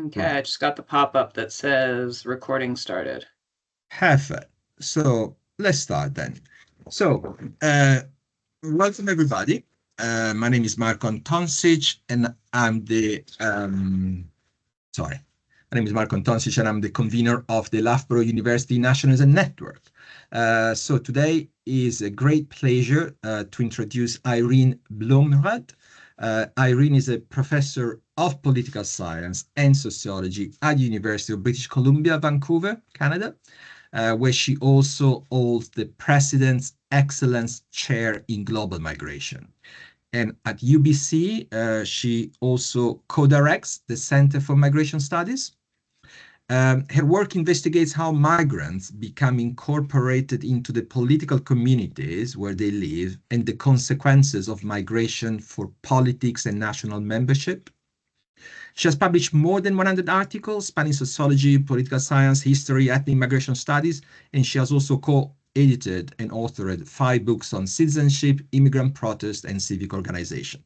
Okay, I Right. just got the pop-up that says recording started. Perfect. So let's start then. So, welcome everybody. My name is Marko Antonsic, and sorry, my name is Marko Antonsic, and I'm the convener of the Loughborough University Nationalism Network. So today is a great pleasure to introduce Irene Bloemraad. Irene is a professor of political science and sociology at the University of British Columbia, Vancouver, Canada, where she also holds the President's Excellence Chair in Global Migration. And at UBC, she also co-directs the Center for Migration Studies. Her work investigates how migrants become incorporated into the political communities where they live and the consequences of migration for politics and national membership. She has published more than 100 articles spanning sociology, political science, history, ethnic migration studies, and she has also co-edited and authored 5 books on citizenship, immigrant protest, and civic organization.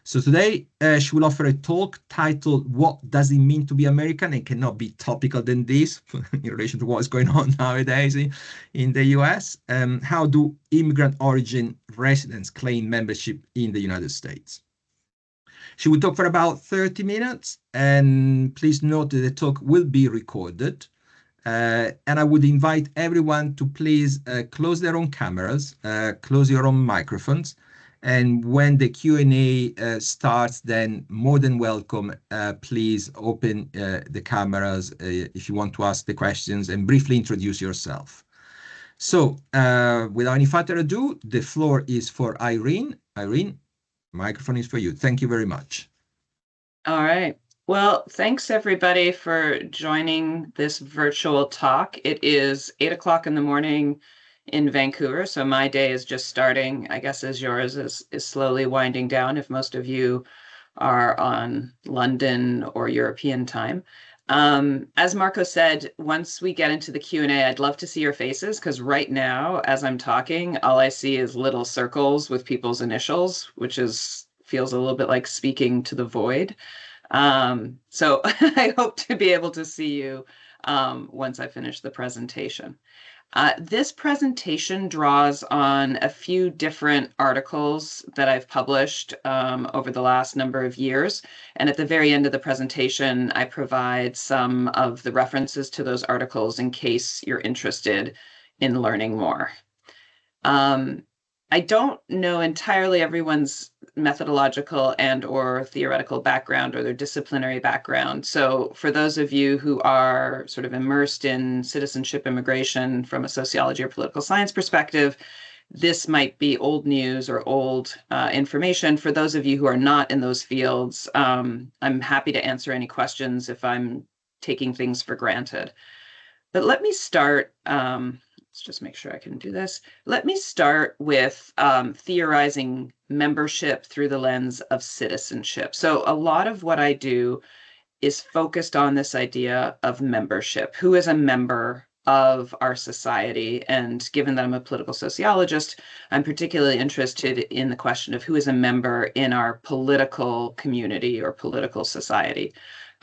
So today she will offer a talk titled "What Does It Mean to Be American?" and cannot be topical than this in relation to what is going on nowadays in the US. How do immigrant origin residents claim membership in the United States? She will talk for about 30 minutes, and please note that the talk will be recorded. And I would invite everyone to please close their own cameras, close your own microphones, and when the Q&A starts, then more than welcome, please open the cameras if you want to ask the questions and briefly introduce yourself. So without any further ado, the floor is for Irene. Irene, microphone is for you. Thank you very much. All right. Well, thanks everybody for joining this virtual talk. It is 8 o'clock in the morning in Vancouver, so my day is just starting, I guess, as yours is slowly winding down if most of you are on London or European time. As Marco said, once we get into the Q&A, I'd love to see your faces because right now, as I'm talking, all I see is little circles with people's initials, which feels a little bit like speaking to the void. So I hope to be able to see you once I finish the presentation. This presentation draws on a few different articles that I've published over the last number of years. And at the very end of the presentation, I provide some of the references to those articles in case you're interested in learning more. I don't know entirely everyone's methodological and or theoretical background or their disciplinary background. So for those of you who are sort of immersed in citizenship immigration from a sociology or political science perspective, this might be old news or old information. For those of you who are not in those fields, I'm happy to answer any questions if I'm taking things for granted. But let me start. Let's just make sure I can do this. Let me start with theorizing membership through the lens of citizenship. So a lot of what I do is focused on this idea of membership. Who is a member of our society? And given that I'm a political sociologist, I'm particularly interested in the question of who is a member in our political community or political society.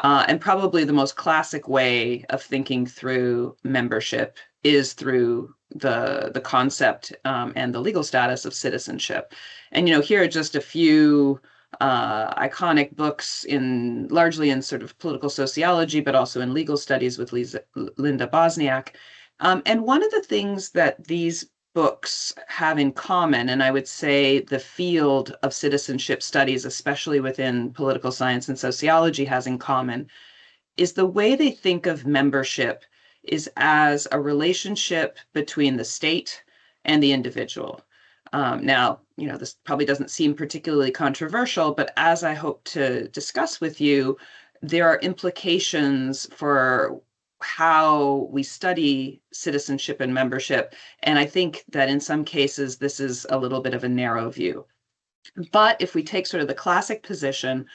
And probably the most classic way of thinking through membership is through the concept and the legal status of citizenship. And here are just a few iconic books largely in sort of political sociology, but also in legal studies with Linda Bosniak. And one of the things that these books have in common, and I would say the field of citizenship studies, especially within political science and sociology, has in common, is the way they think of membership is as a relationship between the state and the individual. Now, this probably doesn't seem particularly controversial, but as I hope to discuss with you, there are implications for how we study citizenship and membership. And I think that in some cases, this is a little bit of a narrow view. But if we take sort of the classic position,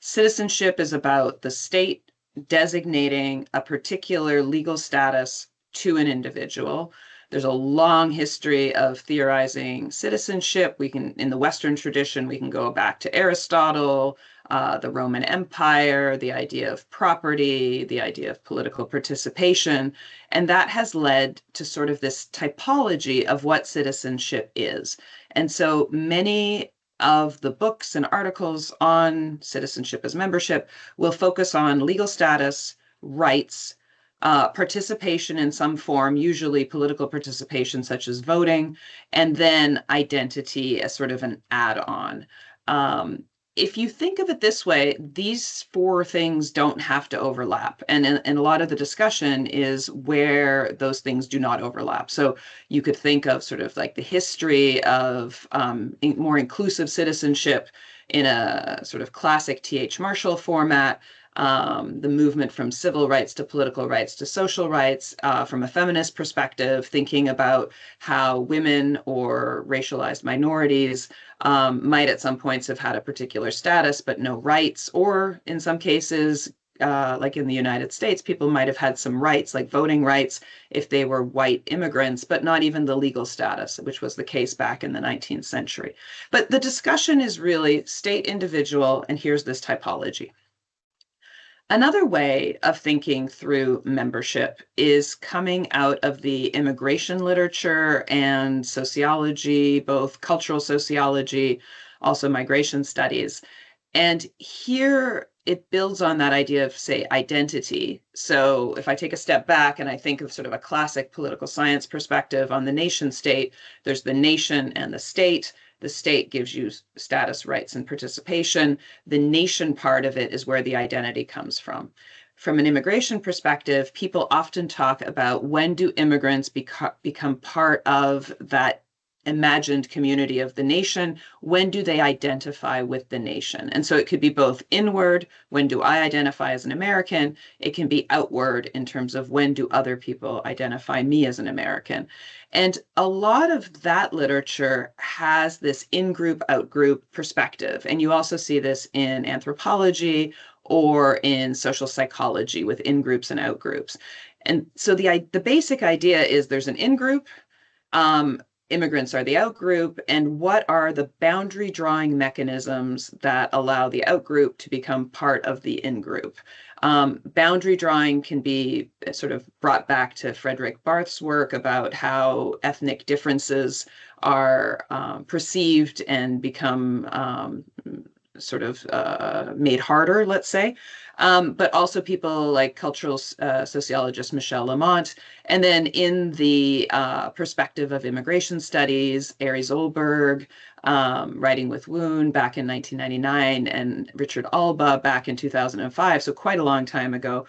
citizenship is about the state designating a particular legal status to an individual. There's a long history of theorizing citizenship. In the Western tradition, we can go back to Aristotle, the Roman Empire, the idea of property, the idea of political participation. And that has led to sort of this typology of what citizenship is. And so many of the books and articles on citizenship as membership will focus on legal status, rights, participation in some form, usually political participation, such as voting, and then identity as sort of an add-on. If you think of it this way, these four things don't have to overlap. And a lot of the discussion is where those things do not overlap. So you could think of sort of like the history of more inclusive citizenship in a sort of classic T.H. Marshall format, the movement from civil rights to political rights to social rights, from a feminist perspective, thinking about how women or racialized minorities might at some points have had a particular status but no rights, or in some cases, like in the United States, people might have had some rights, like voting rights, if they were white immigrants, but not even the legal status, which was the case back in the 19th century. But the discussion is really state, individual, and here's this typology. Another way of thinking through membership is coming out of the immigration literature and sociology, both cultural sociology, also migration studies. And here it builds on that idea of, say, identity. So if I take a step back and I think of sort of a classic political science perspective on the nation state, there's the nation and the state. The state gives you status, rights, and participation. The nation part of it is where the identity comes from. From an immigration perspective, people often talk about when do immigrants become part of that imagined community of the nation? When do they identify with the nation? And so it could be both inward, when do I identify as an American? It can be outward in terms of when do other people identify me as an American? And a lot of that literature has this in-group, out-group perspective. And you also see this in anthropology or in social psychology with in-groups and out-groups. And so the basic idea is there's an in-group, immigrants are the out-group, and what are the boundary drawing mechanisms that allow the out-group to become part of the in-group? Boundary drawing can be sort of brought back to Frederick Barth's work about how ethnic differences are perceived and become sort of made harder, let's say. But also people like cultural sociologist Michelle Lamont. And then in the perspective of immigration studies, Arie Zolberg, Writing with Wound back in 1999, and Richard Alba back in 2005, so quite a long time ago,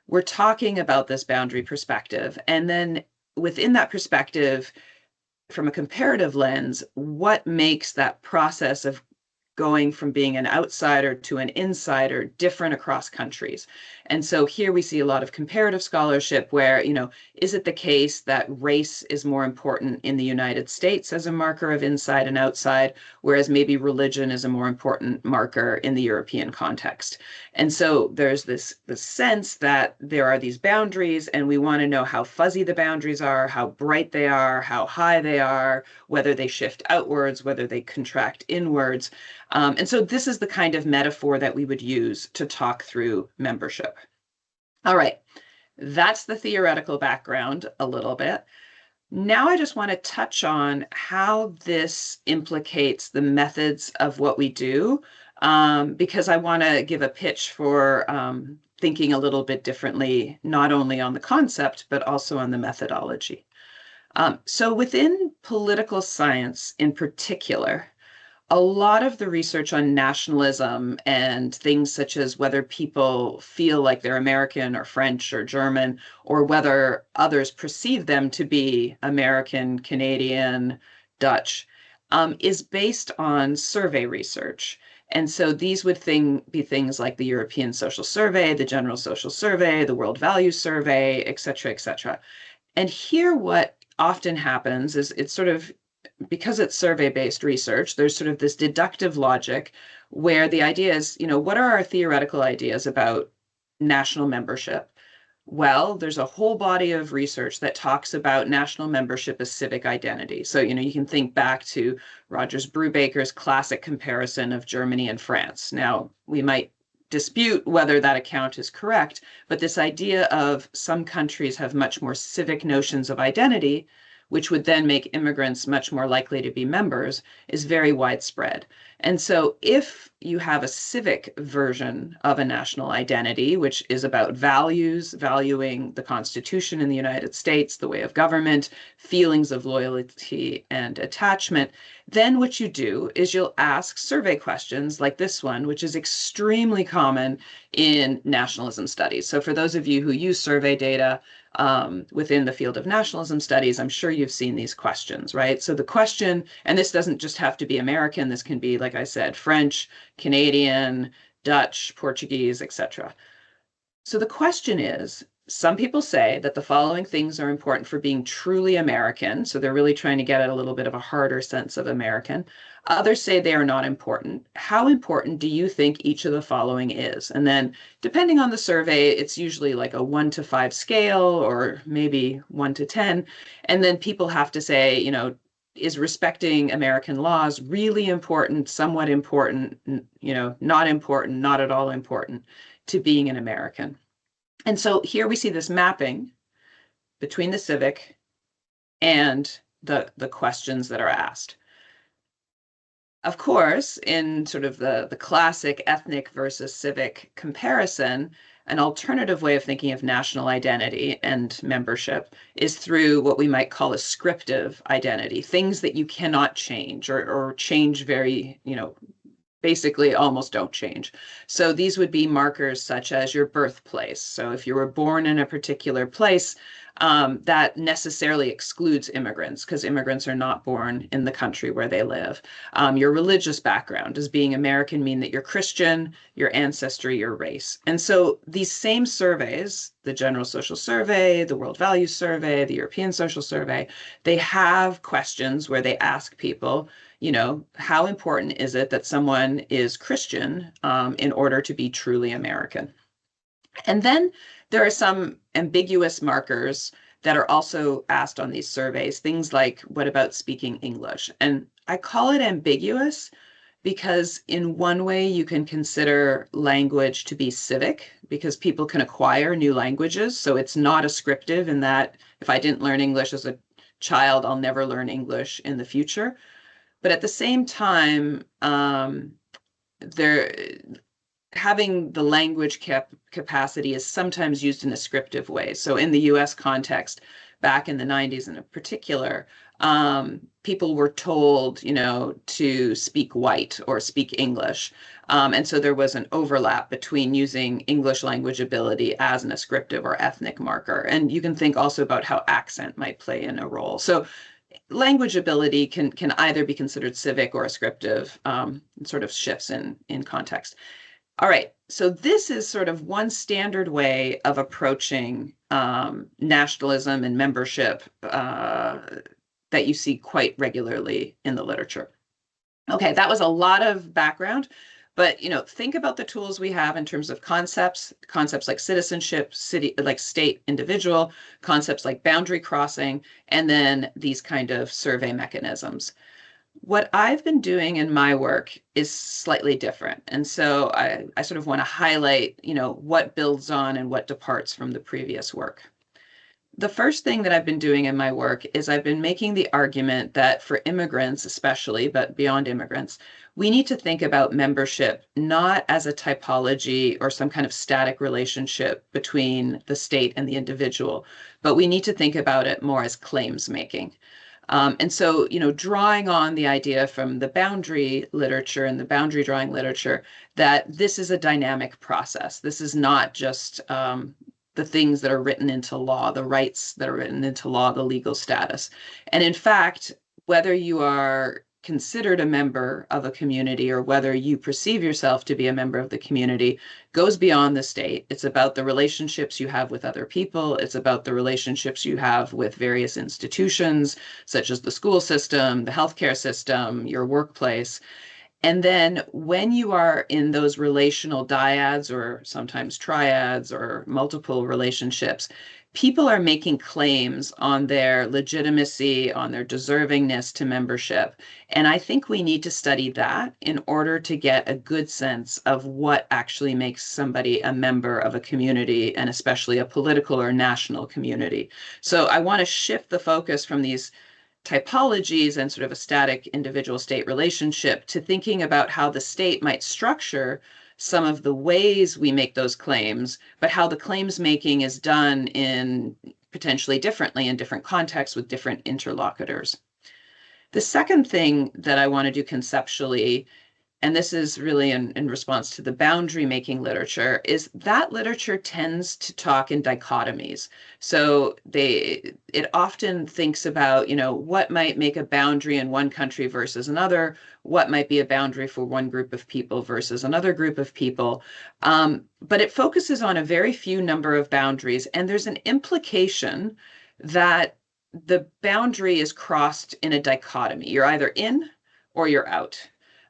we're talking about this boundary perspective. And then within that perspective, from a comparative lens, what makes that process of going from being an outsider to an insider different across countries? And so here we see a lot of comparative scholarship where, is it the case that race is more important in the United States as a marker of inside and outside, whereas maybe religion is a more important marker in the European context? And so there's this sense that there are these boundaries, and we want to know how fuzzy the boundaries are, how bright they are, how high they are, whether they shift outwards, whether they contract inwards. And so this is the kind of metaphor that we would use to talk through membership. All right, that's the theoretical background a little bit. Now I just want to touch on how this implicates the methods of what we do, because I want to give a pitch for thinking a little bit differently, not only on the concept, but also on the methodology. So within political science in particular, a lot of the research on nationalism and things such as whether people feel like they're American or French or German, or whether others perceive them to be American, Canadian, Dutch, is based on survey research. And so these would be things like the European Social Survey, the General Social Survey, the World Values Survey, et cetera, et cetera. And here what often happens is it's sort of, because it's survey-based research, there's sort of this deductive logic where the idea is, what are our theoretical ideas about national membership? Well, there's a whole body of research that talks about national membership as civic identity. So, you can think back to Rogers Brubaker's classic comparison of Germany and France. Now, we might dispute whether that account is correct, but this idea of some countries have much more civic notions of identity, which would then make immigrants much more likely to be members, is very widespread. And so if you have a civic version of a national identity, which is about values, valuing the Constitution in the United States, the way of government, feelings of loyalty and attachment, then what you do is you'll ask survey questions like this one, which is extremely common in nationalism studies. So for those of you who use survey data, within the field of nationalism studies, I'm sure you've seen these questions, right? So the question, and this doesn't just have to be American, this can be, like I said, French, Canadian, Dutch, Portuguese, etc. So the question is, some people say that the following things are important for being truly American. So they're really trying to get at a little bit of a harder sense of American. Others say they are not important. How important do you think each of the following is? And then depending on the survey, it's usually like a 1 to 5 scale or maybe 1 to 10. And then people have to say, is respecting American laws really important, somewhat important, not important, not at all important to being an American? And so here we see this mapping between the civic and the questions that are asked. Of course, in sort of the classic ethnic versus civic comparison, an alternative way of thinking of national identity and membership is through what we might call a scriptive identity, things that you cannot change or change very, basically almost don't change. So these would be markers such as your birthplace. So if you were born in a particular place, that necessarily excludes immigrants because immigrants are not born in the country where they live. Your religious background. Does being American mean that you're Christian, your ancestry, your race? And so these same surveys, the General Social Survey, the World Values Survey, the European Social Survey, they have questions where they ask people, how important is it that someone is Christian in order to be truly American? And then there are some ambiguous markers that are also asked on these surveys, things like, what about speaking English? And I call it ambiguous because in one way you can consider language to be civic because people can acquire new languages. So it's not ascriptive in that if I didn't learn English as a child, I'll never learn English in the future. But at the same time, having the language capacity is sometimes used in ascriptive ways. So in the US context, back in the 90s in particular, people were told, to speak white or speak English. And so there was an overlap between using English language ability as an ascriptive or ethnic marker. And you can think also about how accent might play in a role. So language ability can either be considered civic or ascriptive, sort of shifts in context. All right, so this is sort of one standard way of approaching nationalism and membership that you see quite regularly in the literature. Okay, that was a lot of background, but think about the tools we have in terms of concepts like citizenship, city, like state, individual, concepts like boundary crossing, and then these kind of survey mechanisms. What I've been doing in my work is slightly different. And so I sort of want to highlight, what builds on and what departs from the previous work. The first thing that I've been doing in my work is I've been making the argument that for immigrants especially, but beyond immigrants, we need to think about membership not as a typology or some kind of static relationship between the state and the individual, but we need to think about it more as claims making. And so, drawing on the idea from the boundary literature and the boundary drawing literature, that this is a dynamic process. This is not just the things that are written into law, the rights that are written into law, the legal status. And in fact, whether you are considered a member of a community or whether you perceive yourself to be a member of the community goes beyond the state. It's about the relationships you have with other people. It's about the relationships you have with various institutions, such as the school system, the healthcare system, your workplace. And then when you are in those relational dyads or sometimes triads or multiple relationships, people are making claims on their legitimacy, on their deservingness to membership. And I think we need to study that in order to get a good sense of what actually makes somebody a member of a community, and especially a political or national community. So I want to shift the focus from these typologies and sort of a static individual state relationship to thinking about how the state might structure some of the ways we make those claims, but how the claims making is done in potentially differently in different contexts with different interlocutors. The second thing that I want to do conceptually, and this is really in response to the boundary making literature, is that literature tends to talk in dichotomies. So it often thinks about, what might make a boundary in one country versus another, what might be a boundary for one group of people versus another group of people. But it focuses on a very few number of boundaries, and there's an implication that the boundary is crossed in a dichotomy. You're either in or you're out.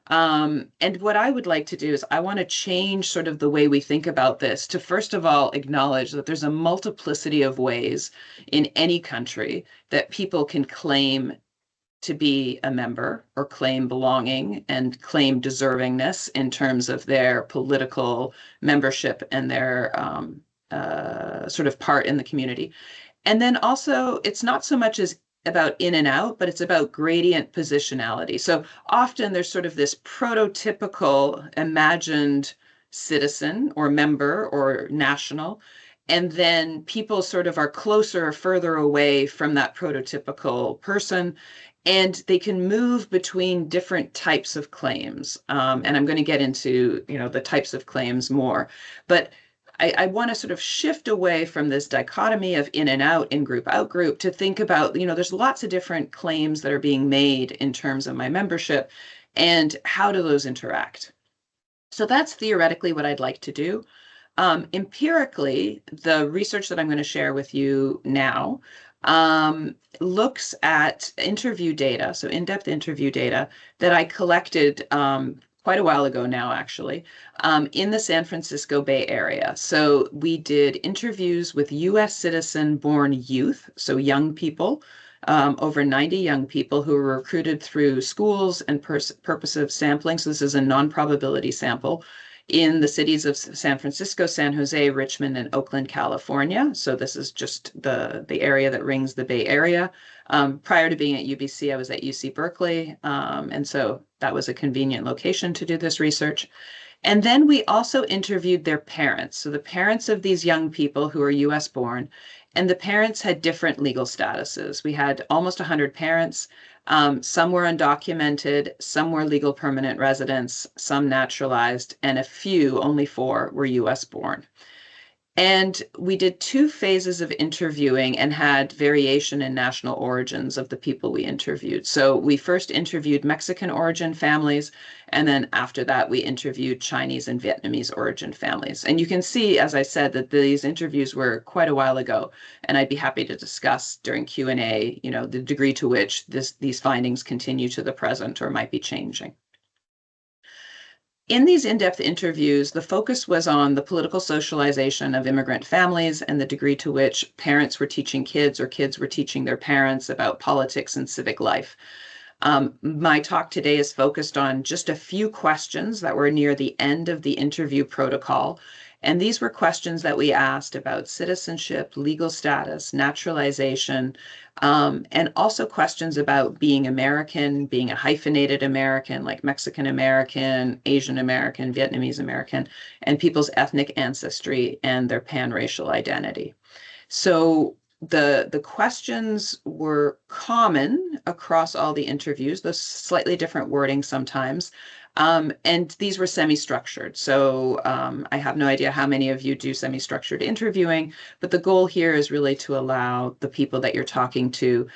And what I would like to do is I want to change sort of the way we think about this to, first of all, acknowledge that there's a multiplicity of ways in any country that people can claim to be a member or claim belonging and claim deservingness in terms of their political membership and their sort of part in the community. And then also, it's not so much as about in and out, but it's about gradient positionality. So often there's sort of this prototypical imagined citizen or member or national, and then people sort of are closer or further away from that prototypical person, and they can move between different types of claims. And I'm going to get into, the types of claims more. But I want to sort of shift away from this dichotomy of in and out, in group, out group, to think about, there's lots of different claims that are being made in terms of my membership, and how do those interact? So that's theoretically what I'd like to do. Empirically, the research that I'm going to share with you now looks at interview data, so in-depth interview data that I collected quite a while ago now, actually, in the San Francisco Bay Area. So we did interviews with US citizen-born youth, so young people, over 90 young people who were recruited through schools and purposive sampling. So this is a non-probability sample in the cities of San Francisco, San Jose, Richmond, and Oakland, California. So this is just the area that rings the Bay Area. Prior to being at UBC, I was at UC Berkeley, and so that was a convenient location to do this research. And then we also interviewed their parents, so the parents of these young people who are US born, and the parents had different legal statuses. We had almost 100 parents. Some were undocumented, some were legal permanent residents, some naturalized, and a few, only 4, were US born. And we did 2 phases of interviewing and had variation in national origins of the people we interviewed. So we first interviewed Mexican origin families, and then after that, we interviewed Chinese and Vietnamese origin families. And you can see, as I said, that these interviews were quite a while ago, and I'd be happy to discuss during Q&A, the degree to which these findings continue to the present or might be changing. In these in-depth interviews, the focus was on the political socialization of immigrant families and the degree to which parents were teaching kids or kids were teaching their parents about politics and civic life. My talk today is focused on just a few questions that were near the end of the interview protocol. And these were questions that we asked about citizenship, legal status, naturalization, and also questions about being American, being a hyphenated American, like Mexican American, Asian American, Vietnamese American, and people's ethnic ancestry and their pan-racial identity. So the questions were common across all the interviews, though slightly different wording sometimes. And these were semi-structured. So I have no idea how many of you do semi-structured interviewing, but the goal here is really to allow the people that you're talking to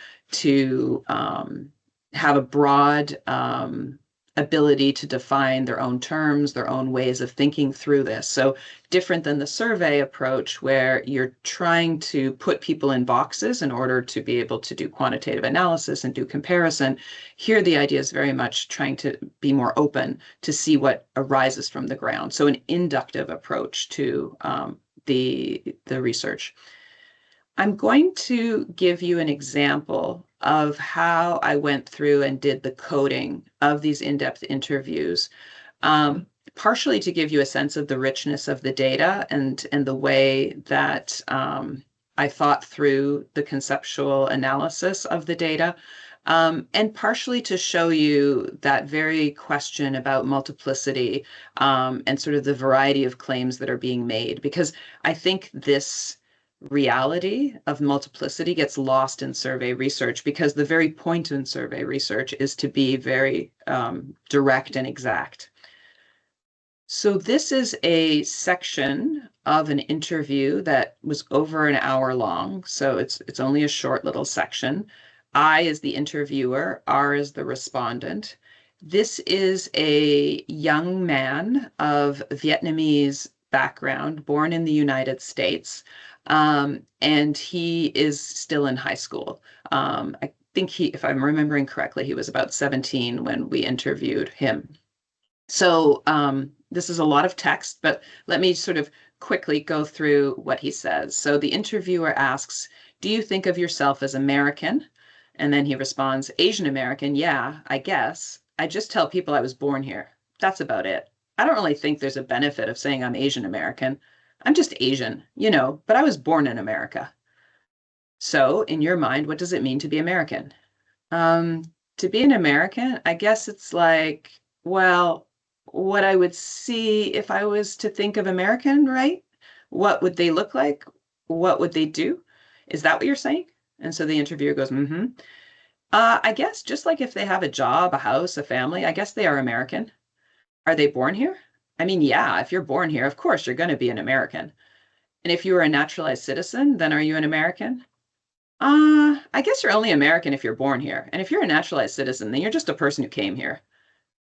have a broad ability to define their own terms, their own ways of thinking through this. So different than the survey approach where you're trying to put people in boxes in order to be able to do quantitative analysis and do comparison. Here, the idea is very much trying to be more open to see what arises from the ground. So an inductive approach to the research. I'm going to give you an example of how I went through and did the coding of these in-depth interviews, partially to give you a sense of the richness of the data and the way that I thought through the conceptual analysis of the data, and partially to show you that very question about multiplicity and sort of the variety of claims that are being made, because I think this reality of multiplicity gets lost in survey research because the very point in survey research is to be very direct and exact. So this is a section of an interview that was over an hour long. So it's only a short little section. I is the interviewer, R is the respondent. This is a young man of Vietnamese background, born in the United States. And he is still in high school. I think if I'm remembering correctly, he was about 17 when we interviewed him. So this is a lot of text, but let me sort of quickly go through what he says. So the interviewer asks, "Do you think of yourself as American?" And then he responds, "Asian American, yeah, I guess. I just tell people I was born here. That's about it. I don't really think there's a benefit of saying I'm Asian American. I'm just Asian, but I was born in America." So, in your mind, what does it mean to be American? To be an American, I guess it's like, well, what I would see if I was to think of American, right? What would they look like? What would they do? Is that what you're saying? And so the interviewer goes, mm-hmm. I guess just like if they have a job, a house, a family, I guess they are American. Are they born here? I mean, yeah, if you're born here, of course you're going to be an American. And if you are a naturalized citizen, then are you an American? I guess you're only American if you're born here. And if you're a naturalized citizen, then you're just a person who came here.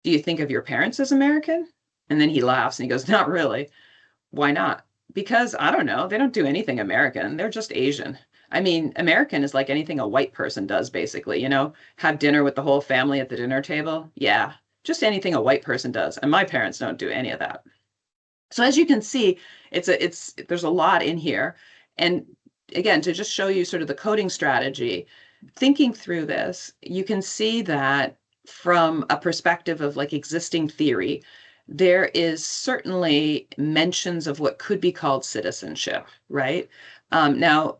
Do you think of your parents as American? And then he laughs and he goes, not really. Why not? Because I don't know, they don't do anything American. They're just Asian. I mean, American is like anything a white person does, basically, have dinner with the whole family at the dinner table. Yeah, just anything a white person does. And my parents don't do any of that. So as you can see, there's a lot in here. And again, to just show you sort of the coding strategy, thinking through this, you can see that from a perspective of like existing theory, there is certainly mentions of what could be called citizenship, right? Now,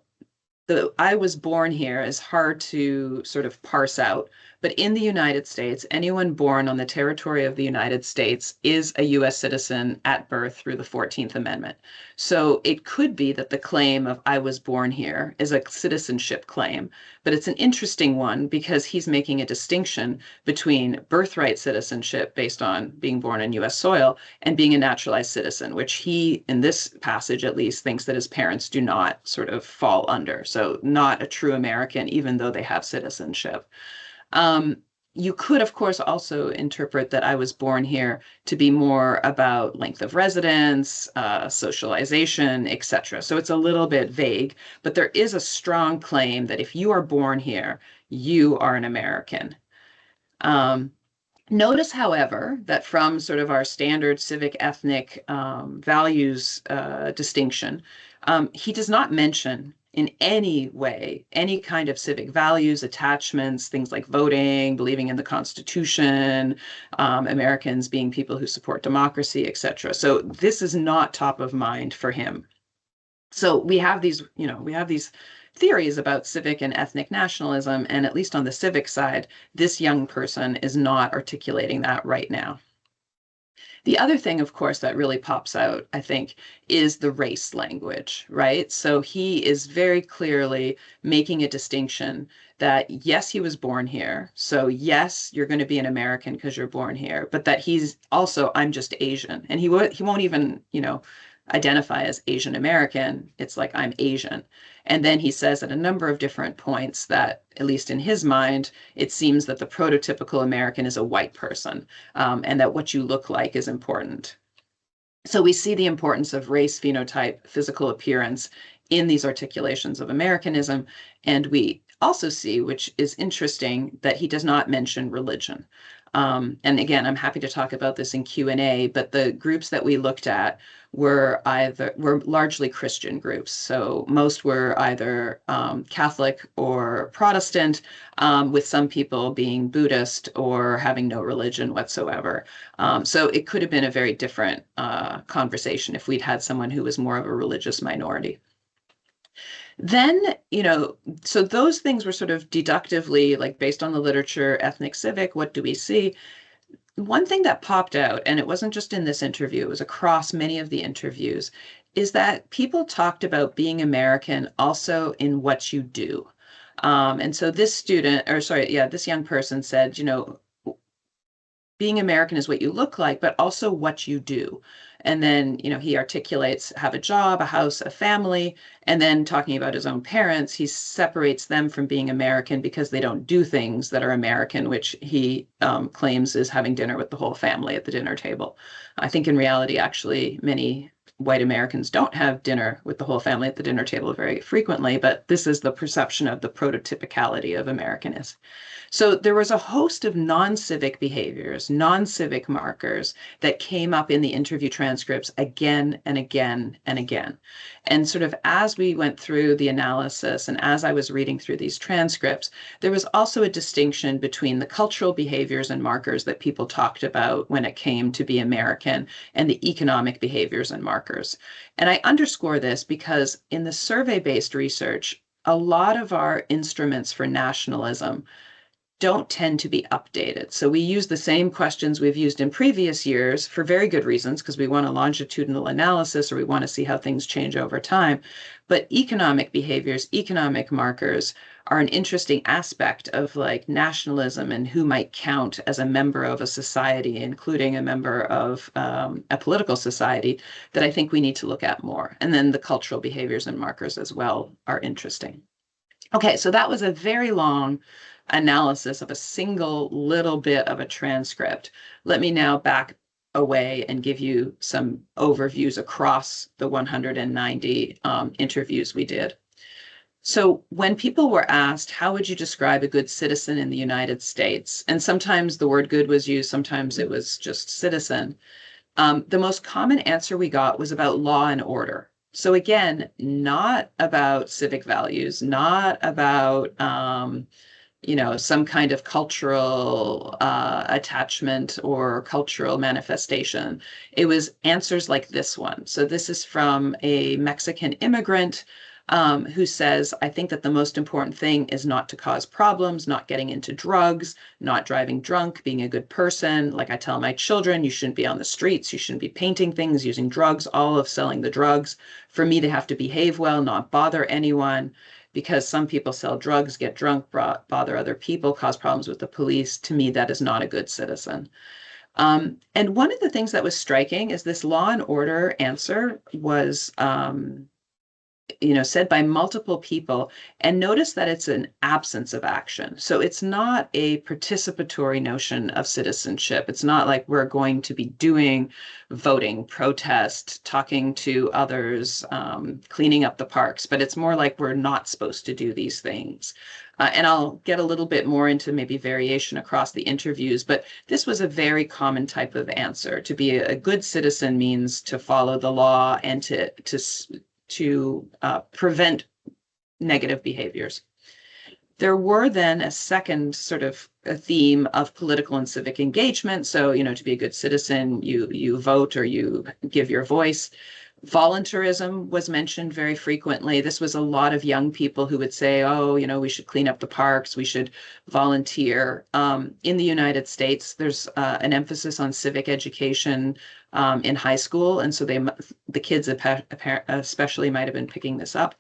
I was born here is hard to sort of parse out, but in the United States, anyone born on the territory of the United States is a U.S. citizen at birth through the 14th Amendment. So it could be that the claim of I was born here is a citizenship claim, but it's an interesting one because he's making a distinction between birthright citizenship based on being born on U.S. soil and being a naturalized citizen, which he, in this passage at least, thinks that his parents do not sort of fall under. So not a true American, even though they have citizenship. You could, of course, also interpret that I was born here to be more about length of residence, socialization, etc. So it's a little bit vague, but there is a strong claim that if you are born here, you are an American. Notice, however, that from sort of our standard civic ethnic values distinction, he does not mention in any way any kind of civic values, attachments, things like voting, believing in the Constitution, Americans being people who support democracy, etc. So this is not top of mind for him. So we have these theories about civic and ethnic nationalism, and at least on the civic side, this young person is not articulating that right now. The other thing, of course, that really pops out, I think, is the race language, right? So he is very clearly making a distinction that, yes, he was born here. So, yes, you're going to be an American because you're born here, but that he's also, I'm just Asian. And he won't even, identify as Asian American, it's like I'm Asian. And then he says at a number of different points that, at least in his mind, it seems that the prototypical American is a white person, and that what you look like is important. So we see the importance of race, phenotype, physical appearance in these articulations of Americanism. And we also see, which is interesting, that he does not mention religion. And again, I'm happy to talk about this in Q&A, but the groups that we looked at were largely Christian groups. So most were either Catholic or Protestant, with some people being Buddhist or having no religion whatsoever. So it could have been a very different conversation if we'd had someone who was more of a religious minority. Then, so those things were sort of deductively, like based on the literature, ethnic, civic, what do we see? One thing that popped out, and it wasn't just in this interview, it was across many of the interviews, is that people talked about being American also in what you do. And so this young person said, being American is what you look like, but also what you do. And then, he articulates have a job, a house, a family, and then talking about his own parents, he separates them from being American because they don't do things that are American, which he claims is having dinner with the whole family at the dinner table. I think in reality, actually, many white Americans don't have dinner with the whole family at the dinner table very frequently, but this is the perception of the prototypicality of Americanness. So there was a host of non-civic behaviors, non-civic markers that came up in the interview transcripts again and again and again. And sort of as we went through the analysis and as I was reading through these transcripts, there was also a distinction between the cultural behaviors and markers that people talked about when it came to be American and the economic behaviors and markers. And I underscore this because in the survey-based research, a lot of our instruments for nationalism don't tend to be updated. So we use the same questions we've used in previous years for very good reasons, because we want a longitudinal analysis or we want to see how things change over time. But economic behaviors, economic markers are an interesting aspect of like nationalism and who might count as a member of a society, including a member of a political society, that I think we need to look at more. And then the cultural behaviors and markers as well are interesting. Okay, so that was a very long analysis of a single little bit of a transcript. Let me now back away and give you some overviews across the 190 interviews we did. So when people were asked, how would you describe a good citizen in the United States? And sometimes the word good was used, sometimes it was just citizen. The most common answer we got was about law and order. So again, not about civic values, not about some kind of cultural attachment or cultural manifestation. It was answers like this one. So this is from a Mexican immigrant who says, I think that the most important thing is not to cause problems, not getting into drugs, not driving drunk, being a good person. Like I tell my children, you shouldn't be on the streets, you shouldn't be painting things, using drugs, all of selling the drugs. For me, they have to behave well, not bother anyone, because some people sell drugs, get drunk, bother other people, cause problems with the police. To me, that is not a good citizen. And one of the things that was striking is this law and order answer was said by multiple people, and notice that it's an absence of action. So it's not a participatory notion of citizenship. It's not like we're going to be doing voting, protest, talking to others, cleaning up the parks, but it's more like we're not supposed to do these things. And I'll get a little bit more into maybe variation across the interviews, but this was a very common type of answer. To be a good citizen means to follow the law and to prevent negative behaviors. There were then a second sort of a theme of political and civic engagement. So, to be a good citizen, you vote or you give your voice. Voluntarism was mentioned very frequently. This was a lot of young people who would say, oh, we should clean up the parks, we should volunteer. In the United States, there's an emphasis on civic education in high school. And so the kids especially might have been picking this up.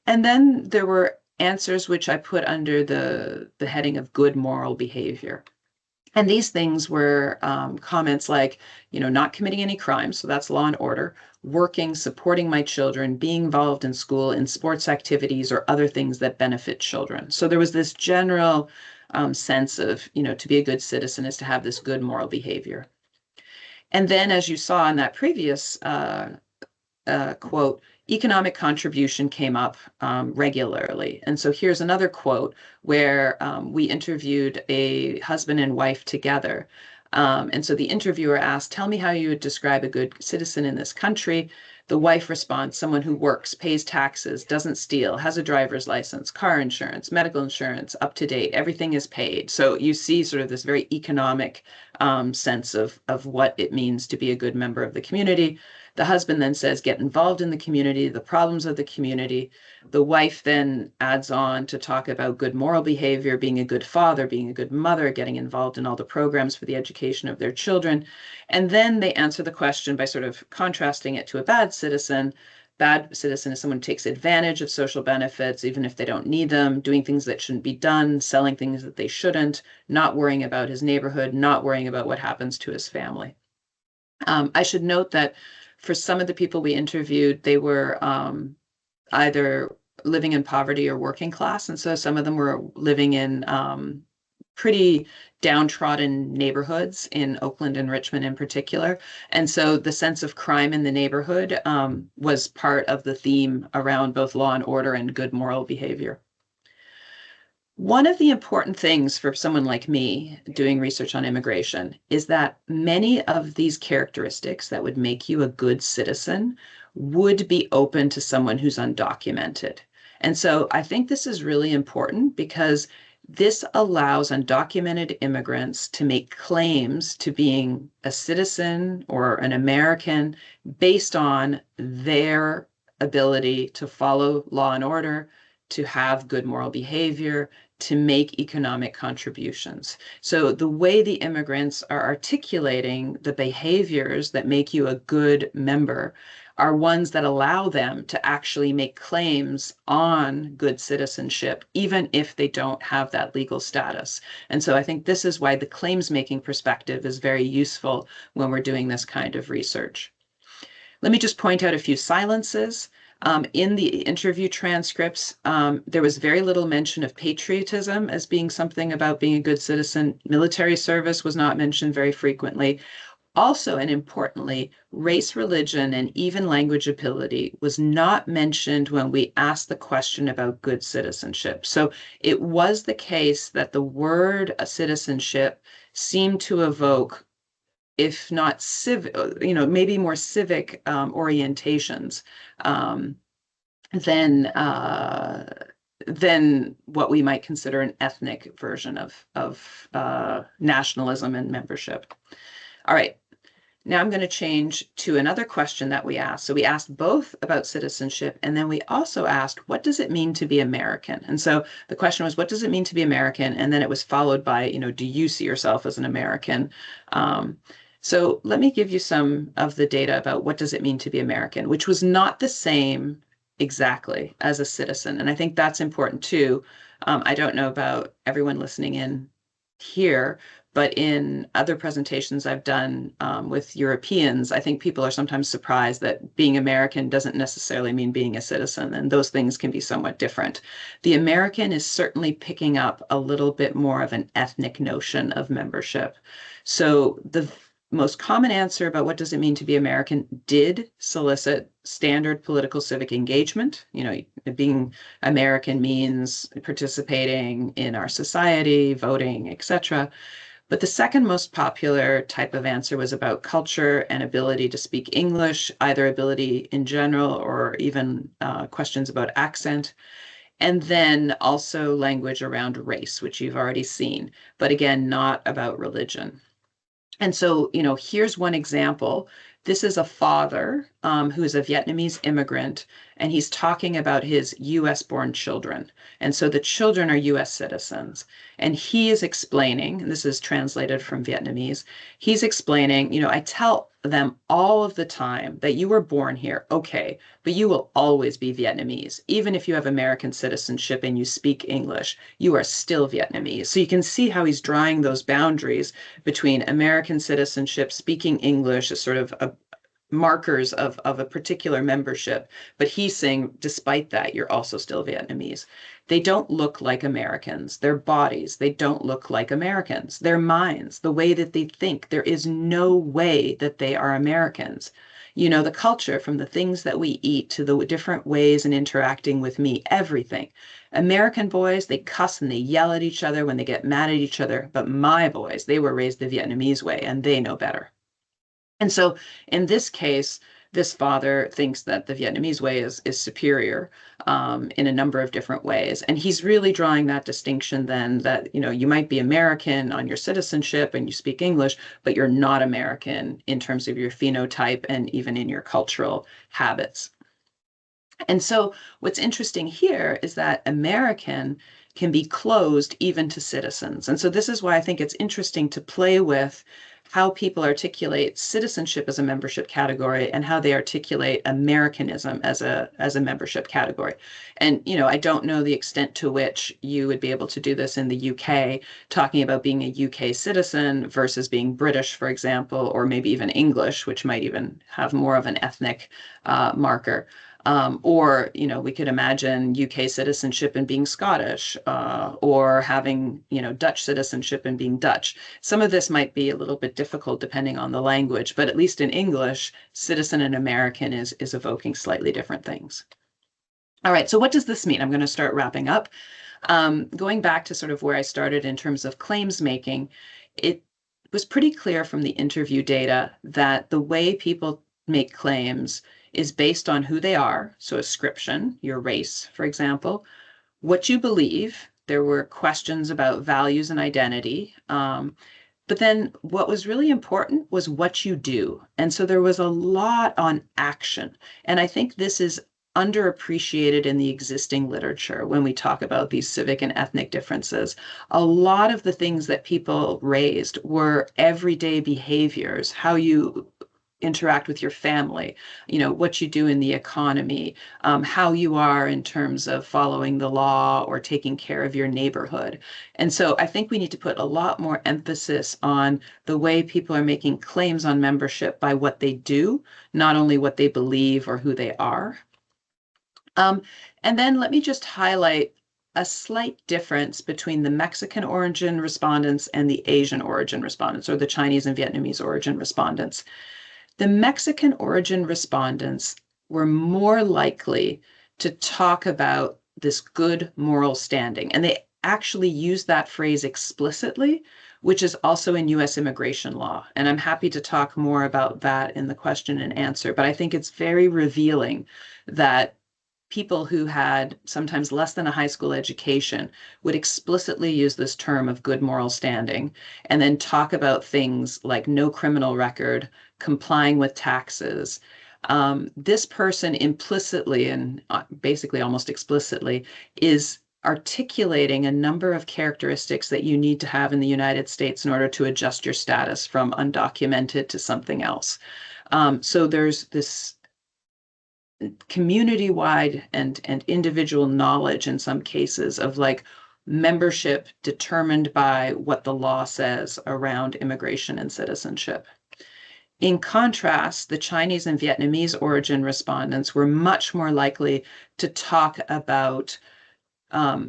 And then there were answers which I put under the heading of good moral behavior. And these things were comments like, not committing any crimes, so that's law and order, working, supporting my children, being involved in school, in sports activities, or other things that benefit children. So there was this general sense of, to be a good citizen is to have this good moral behavior. And then, as you saw in that previous quote, economic contribution came up regularly. And so here's another quote where we interviewed a husband and wife together. And so the interviewer asked, tell me how you would describe a good citizen in this country. The wife responds, someone who works, pays taxes, doesn't steal, has a driver's license, car insurance, medical insurance, up to date, everything is paid. So you see sort of this very economic sense of what it means to be a good member of the community. The husband then says, get involved in the community, the problems of the community. The wife then adds on to talk about good moral behavior, being a good father, being a good mother, getting involved in all the programs for the education of their children. And then they answer the question by sort of contrasting it to a bad citizen. Bad citizen is someone who takes advantage of social benefits, even if they don't need them, doing things that shouldn't be done, selling things that they shouldn't, not worrying about his neighborhood, not worrying about what happens to his family. I should note that for some of the people we interviewed, they were either living in poverty or working class. And so some of them were living in pretty downtrodden neighborhoods in Oakland and Richmond in particular. And so the sense of crime in the neighborhood was part of the theme around both law and order and good moral behavior. One of the important things for someone like me doing research on immigration is that many of these characteristics that would make you a good citizen would be open to someone who's undocumented. And so I think this is really important because this allows undocumented immigrants to make claims to being a citizen or an American based on their ability to follow law and order, to have good moral behavior, to make economic contributions. So the way the immigrants are articulating the behaviors that make you a good member are ones that allow them to actually make claims on good citizenship, even if they don't have that legal status. And so I think this is why the claims-making perspective is very useful when we're doing this kind of research. Let me just point out a few silences. In the interview transcripts, there was very little mention of patriotism as being something about being a good citizen. Military service was not mentioned very frequently. Also, and importantly, race, religion, and even language ability was not mentioned when we asked the question about good citizenship. So it was the case that the word citizenship seemed to evoke, if not civic, maybe more civic orientations than what we might consider an ethnic version of nationalism and membership. All right. Now I'm going to change to another question that we asked. So we asked both about citizenship, and then we also asked, what does it mean to be American? And so the question was, what does it mean to be American? And then it was followed by, do you see yourself as an American? So let me give you some of the data about what does it mean to be American, which was not the same exactly as a citizen. And I think that's important too. I don't know about everyone listening in here, but in other presentations I've done with Europeans, I think people are sometimes surprised that being American doesn't necessarily mean being a citizen, and those things can be somewhat different. The American is certainly picking up a little bit more of an ethnic notion of membership. So the most common answer about what does it mean to be American did solicit standard political civic engagement. Being American means participating in our society, voting, etc. But the second most popular type of answer was about culture and ability to speak English, either ability in general or even questions about accent. And then also language around race, which you've already seen, but again, not about religion. And so, here's one example. This is a father who is a Vietnamese immigrant, and he's talking about his US-born children. And so the children are US citizens. And he is explaining, and this is translated from Vietnamese, he's explaining, I tell them all of the time that you were born here, okay, but you will always be Vietnamese. Even if you have American citizenship and you speak English, you are still Vietnamese. So you can see how he's drawing those boundaries between American citizenship, speaking English, as sort of markers of a particular membership. But he's saying, despite that, you're also still Vietnamese. They don't look like Americans. Their bodies, they don't look like Americans. Their minds, the way that they think, there is no way that they are Americans. You know, the culture, from the things that we eat to the different ways in interacting with me, everything. American boys, they cuss and they yell at each other when they get mad at each other. But my boys, they were raised the Vietnamese way and they know better. And so in this case, this father thinks that the Vietnamese way is superior in a number of different ways. And he's really drawing that distinction then that, you know, you might be American on your citizenship and you speak English, but you're not American in terms of your phenotype and even in your cultural habits. And so what's interesting here is that American can be closed even to citizens. And so this is why I think it's interesting to play with how people articulate citizenship as a membership category and how they articulate Americanism as a membership category. And, you know, I don't know the extent to which you would be able to do this in the UK, talking about being a UK citizen versus being British, for example, or maybe even English, which might even have more of an ethnic marker. Or, you know, we could imagine UK citizenship and being Scottish, or having, you know, Dutch citizenship and being Dutch. Some of this might be a little bit difficult depending on the language, but at least in English, citizen and American is evoking slightly different things. All right, so what does this mean? I'm going to start wrapping up. Going back to sort of where I started in terms of claims making, it was pretty clear from the interview data that the way people make claims is based on who they are, so ascription, your race, for example, what you believe. There were questions about values and identity. But then what was really important was what you do. And so there was a lot on action. And I think this is underappreciated in the existing literature when we talk about these civic and ethnic differences. A lot of the things that people raised were everyday behaviors, how you interact with your family, you know, what you do in the economy, how you are in terms of following the law or taking care of your neighborhood. And so I think we need to put a lot more emphasis on the way people are making claims on membership by what they do, not only what they believe or who they are. And then let me just highlight a slight difference between the Mexican origin respondents and the Asian origin respondents, or the Chinese and Vietnamese origin respondents. The Mexican origin respondents were more likely to talk about this good moral standing. And they actually use that phrase explicitly, which is also in US immigration law. And I'm happy to talk more about that in the question and answer. But I think it's very revealing that people who had sometimes less than a high school education would explicitly use this term of good moral standing and then talk about things like no criminal record, complying with taxes. This person implicitly and basically almost explicitly is articulating a number of characteristics that you need to have in the United States in order to adjust your status from undocumented to something else. So there's this community-wide and individual knowledge in some cases of like membership determined by what the law says around immigration and citizenship. In contrast, the Chinese and Vietnamese origin respondents were much more likely to talk about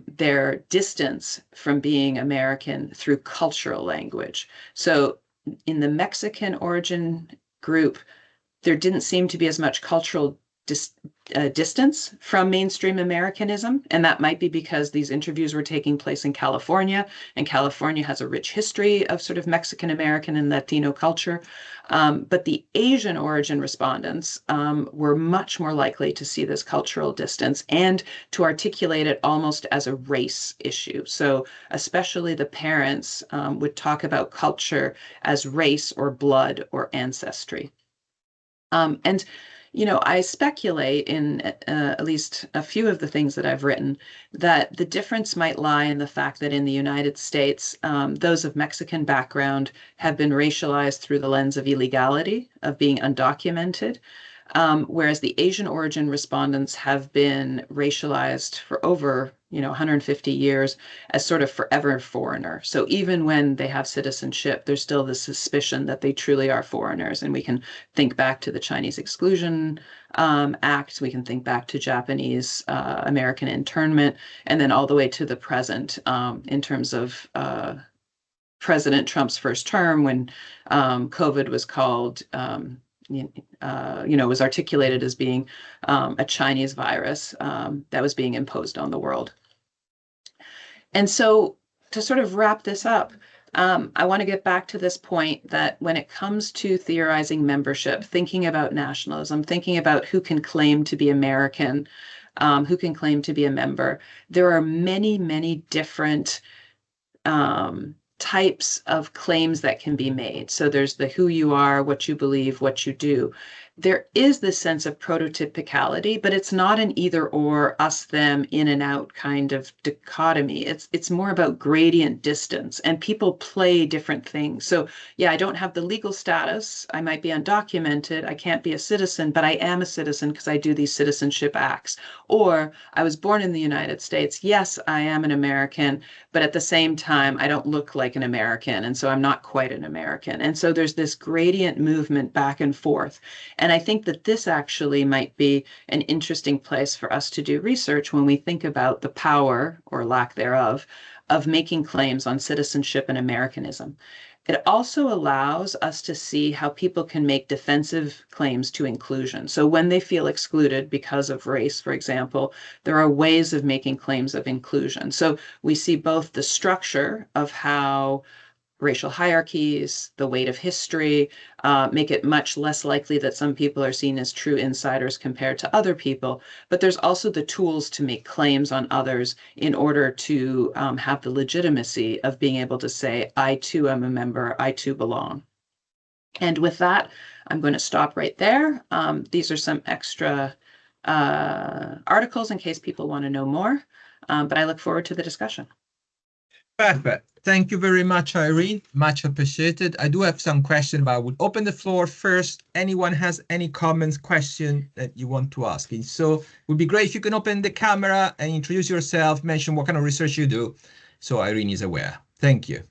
their distance from being American through cultural language. So in the Mexican origin group, there didn't seem to be as much cultural distance from mainstream Americanism. And that might be because these interviews were taking place in California, and California has a rich history of sort of Mexican American and Latino culture. But the Asian origin respondents were much more likely to see this cultural distance and to articulate it almost as a race issue. So especially the parents would talk about culture as race or blood or ancestry. And I speculate in at least a few of the things that I've written that the difference might lie in the fact that in the United States, those of Mexican background have been racialized through the lens of illegality, of being undocumented, whereas the Asian origin respondents have been racialized for over 150 years as sort of forever foreigner. So even when they have citizenship, there's still the suspicion that they truly are foreigners. And we can think back to the Chinese Exclusion Act, we can think back to Japanese American internment, and then all the way to the present in terms of President Trump's first term when COVID was called was articulated as being a Chinese virus that was being imposed on the world. And so to sort of wrap this up, I want to get back to this point that when it comes to theorizing membership, thinking about nationalism, thinking about who can claim to be American, who can claim to be a member, there are many, many different types of claims that can be made. So there's the who you are, what you believe, what you do. There is this sense of prototypicality, but it's not an either or, us, them, in and out kind of dichotomy. It's more about gradient distance, and people play different things. So yeah, I don't have the legal status. I might be undocumented. I can't be a citizen, but I am a citizen because I do these citizenship acts. Or I was born in the United States. Yes, I am an American, but at the same time, I don't look like an American. And so I'm not quite an American. And so there's this gradient movement back and forth. And I think that this actually might be an interesting place for us to do research when we think about the power, or lack thereof, of making claims on citizenship and Americanism. It also allows us to see how people can make defensive claims to inclusion. So when they feel excluded because of race, for example, there are ways of making claims of inclusion. So we see both the structure of how racial hierarchies, the weight of history, make it much less likely that some people are seen as true insiders compared to other people. But there's also the tools to make claims on others in order to have the legitimacy of being able to say, I too am a member, I too belong. And with that, I'm going to stop right there. These are some extra articles in case people want to know more, but I look forward to the discussion. Perfect. Thank you very much, Irene. Much appreciated. I do have some questions, but I would open the floor first. Anyone has any comments, question that you want to ask? And so it would be great if you can open the camera and introduce yourself, mention what kind of research you do, so Irene is aware. Thank you.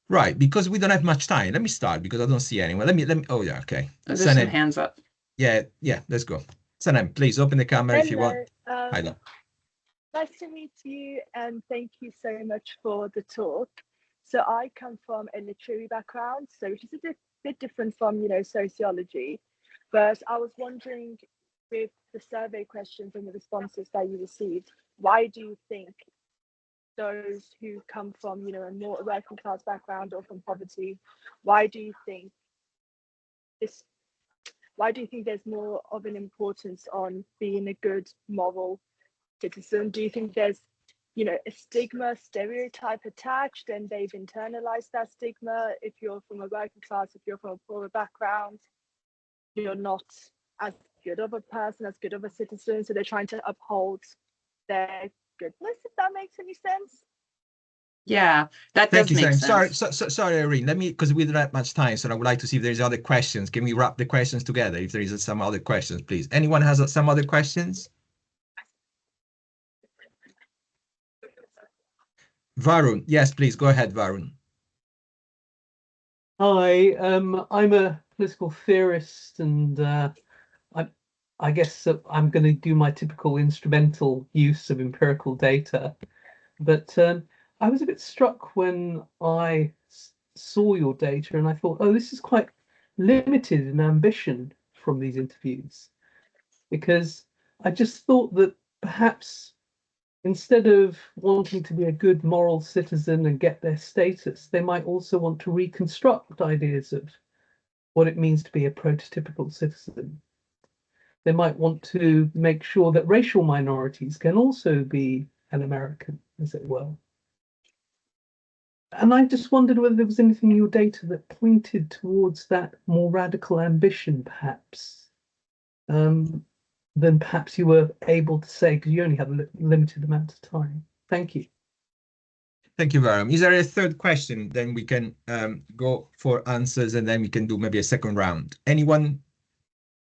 Right, because we don't have much time. Let me start because I don't see anyone. Let me. Oh yeah, okay. There's some hands up. Yeah, let's go. Sanem, please open the camera if you want. Hello. Nice to meet you, and thank you so much for the talk. So I come from a literary background, so which is a bit different from, sociology. But I was wondering, with the survey questions and the responses that you received, why do you think those who come from, a more working class background or from poverty, why do you think there's more of an importance on being a good moral citizen? Do you think there's, a stigma, stereotype attached, and they've internalized that stigma? If you're from a working class, if you're from a poorer background, you're not as good of a person, as good of a citizen, so they're trying to uphold their goodness, if that makes any sense. Yeah, that does make sense. Sorry, Irene. Let me, because we don't have much time, so I would like to see if there's other questions. Can we wrap the questions together? If there is some other questions, please. Anyone has some other questions? Varun, yes, please go ahead, Varun. Hi, I'm a political theorist, and I guess I'm going to do my typical instrumental use of empirical data. But I was a bit struck when I saw your data, and I thought, oh, this is quite limited in ambition from these interviews, because I just thought that perhaps instead of wanting to be a good moral citizen and get their status, they might also want to reconstruct ideas of what it means to be a prototypical citizen. They might want to make sure that racial minorities can also be an American, as it were. And I just wondered whether there was anything in your data that pointed towards that more radical ambition, perhaps, than perhaps you were able to say, because you only have a limited amount of time. Thank you. Thank you, Varam. Is there a third question? Then we can go for answers, and then we can do maybe a second round. Anyone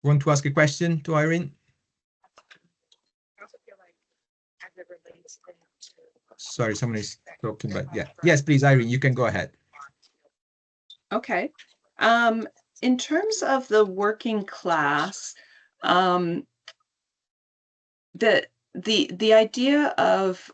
want to ask a question to Irene? Sorry, someone is talking, but yeah. Yes, please, Irene, you can go ahead. Okay. In terms of the working class, the idea of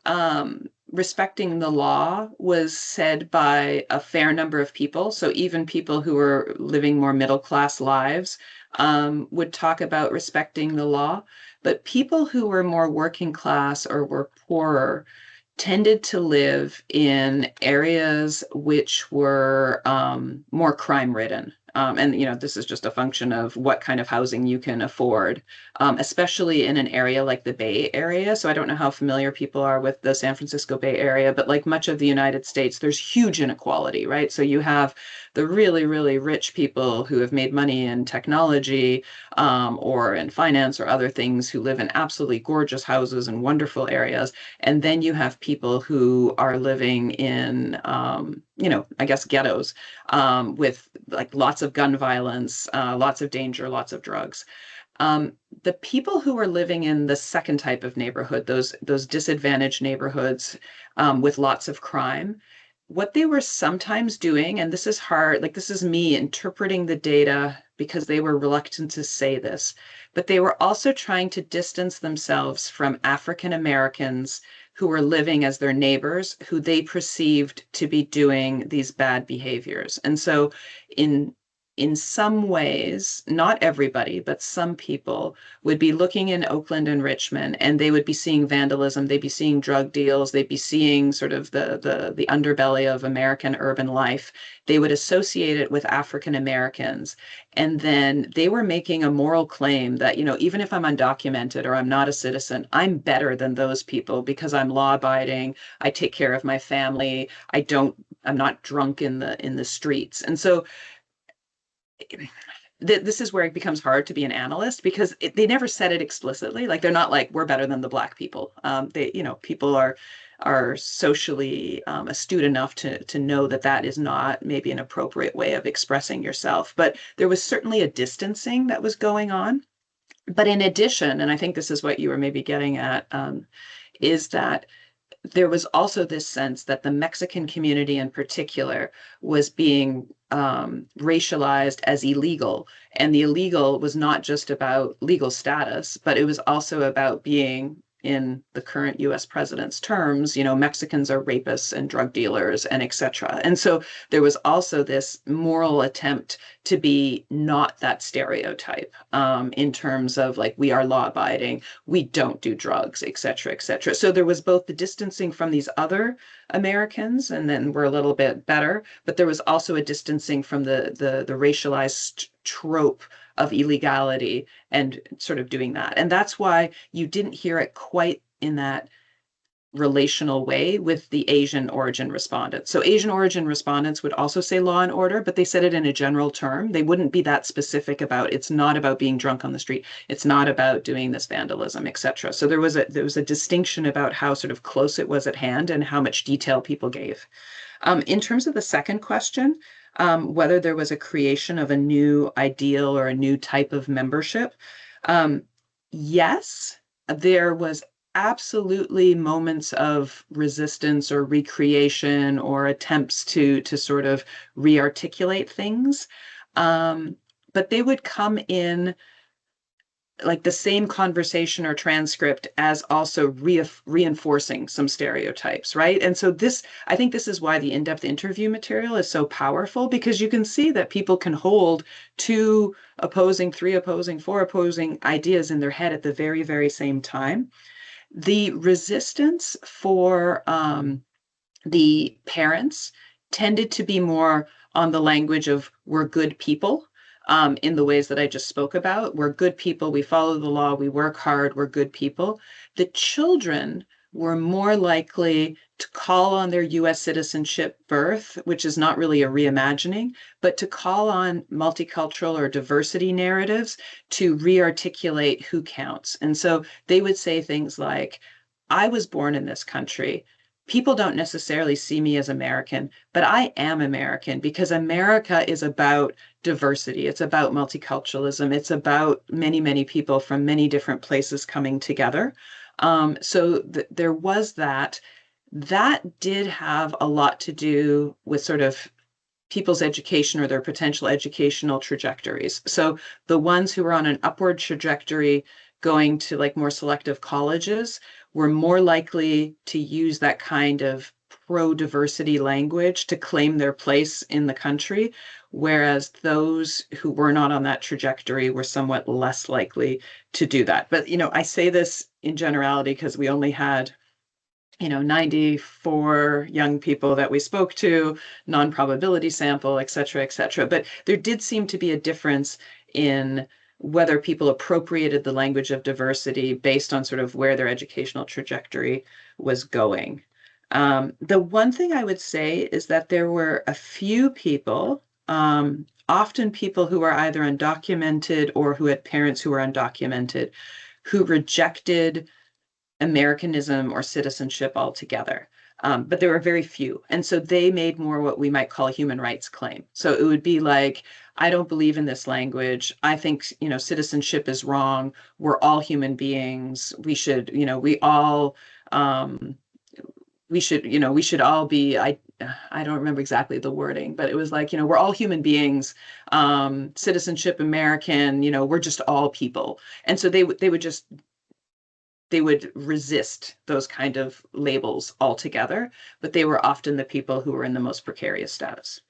respecting the law was said by a fair number of people. So even people who were living more middle class lives would talk about respecting the law. But people who were more working class or were poorer tended to live in areas which were more crime-ridden. And, this is just a function of what kind of housing you can afford, especially in an area like the Bay Area. So I don't know how familiar people are with the San Francisco Bay Area, but like much of the United States, there's huge inequality, right? So you have the really, really rich people who have made money in technology or in finance or other things who live in absolutely gorgeous houses and wonderful areas. And then you have people who are living in, I guess, ghettos with like lots of gun violence, lots of danger, lots of drugs. The people who are living in the second type of neighborhood, those disadvantaged neighborhoods with lots of crime, what they were sometimes doing, and this is hard, like this is me interpreting the data because they were reluctant to say this, but they were also trying to distance themselves from African Americans who were living as their neighbors, who they perceived to be doing these bad behaviors. And so in some ways, not everybody, but some people would be looking in Oakland and Richmond, and they would be seeing vandalism, they'd be seeing drug deals, they'd be seeing sort of the underbelly of American urban life. They would associate it with African Americans. And then they were making a moral claim that, even if I'm undocumented or I'm not a citizen, I'm better than those people because I'm law abiding, I take care of my family, I'm not drunk in the streets. And so this is where it becomes hard to be an analyst because they never said it explicitly. Like they're not like we're better than the Black people. People are socially astute enough to know that is not maybe an appropriate way of expressing yourself. But there was certainly a distancing that was going on. But in addition, and I think this is what you were maybe getting at, is that there was also this sense that the Mexican community in particular was being racialized as illegal. And the illegal was not just about legal status, but it was also about being, in the current US president's terms, Mexicans are rapists and drug dealers and et cetera. And so there was also this moral attempt to be not that stereotype in terms of like, we are law abiding, we don't do drugs, et cetera, et cetera. So there was both the distancing from these other Americans, and then we're a little bit better, but there was also a distancing from the racialized trope of illegality and sort of doing that. And that's why you didn't hear it quite in that relational way with the Asian origin respondents. So Asian origin respondents would also say law and order, but they said it in a general term. They wouldn't be that specific about, it's not about being drunk on the street, it's not about doing this vandalism, etc. So there was a distinction about how sort of close it was at hand and how much detail people gave. In terms of the second question, whether there was a creation of a new ideal or a new type of membership, yes, there was absolutely moments of resistance or recreation or attempts to sort of re-articulate things. But they would come in like the same conversation or transcript as also reinforcing some stereotypes, right? And so I think this is why the in-depth interview material is so powerful, because you can see that people can hold 2 opposing, 3 opposing, 4 opposing ideas in their head at the very, very same time. The resistance for the parents tended to be more on the language of we're good people, in the ways that I just spoke about. We're good people, we follow the law, we work hard, we're good people. The children were more likely to call on their US citizenship birth, which is not really a reimagining, but to call on multicultural or diversity narratives to re-articulate who counts. And so they would say things like, I was born in this country. People don't necessarily see me as American, but I am American because America is about diversity. It's about multiculturalism. It's about many, many people from many different places coming together. So there was that. That did have a lot to do with sort of people's education or their potential educational trajectories. So the ones who were on an upward trajectory going to like more selective colleges were more likely to use that kind of pro-diversity language to claim their place in the country, whereas those who were not on that trajectory were somewhat less likely to do that. But, I say this in generality because we only had 94 young people that we spoke to, non-probability sample, et cetera. But there did seem to be a difference in whether people appropriated the language of diversity based on sort of where their educational trajectory was going. The one thing I would say is that there were a few people, often people who were either undocumented or who had parents who were undocumented, who rejected Americanism or citizenship altogether. But there were very few. And so they made more what we might call a human rights claim. So it would be like, I don't believe in this language. I think, citizenship is wrong. We're all human beings. We should, we should all be, I don't remember exactly the wording, but it was like, we're all human beings, citizenship American, we're just all people. And so they would resist those kind of labels altogether, but they were often the people who were in the most precarious status.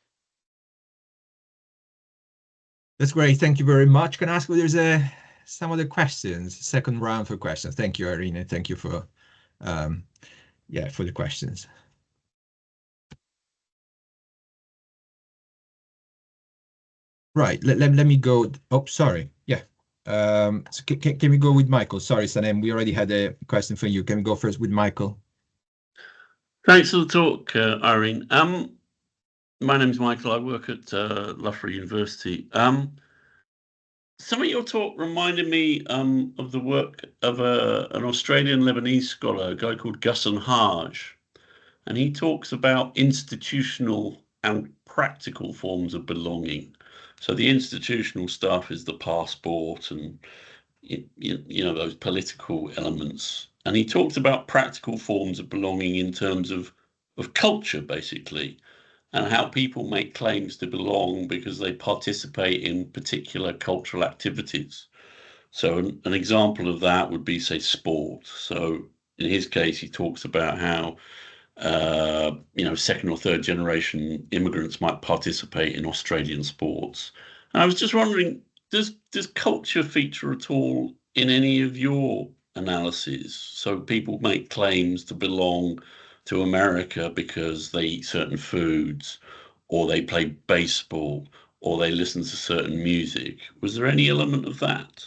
That's great. Thank you very much. Can I ask if there's some other questions? Second round for questions. Thank you, Irene. Thank you for for the questions. Right. Let me go. Oh, sorry. Yeah. So can we go with Michael? Sorry, Sanem, we already had a question for you. Can we go first with Michael? Thanks for the talk, Irene. My name's Michael. I work at Loughborough University. Some of your talk reminded me of the work of an Australian Lebanese scholar, a guy called Ghassan Haj, and he talks about institutional and practical forms of belonging. So the institutional stuff is the passport and those political elements. And he talks about practical forms of belonging in terms of culture, basically, and how people make claims to belong because they participate in particular cultural activities. So an example of that would be, say, sport. So in his case, he talks about how second or third generation immigrants might participate in Australian sports. And I was just wondering, does culture feature at all in any of your analyses? So people make claims to belong to America because they eat certain foods, or they play baseball, or they listen to certain music. Was there any element of that?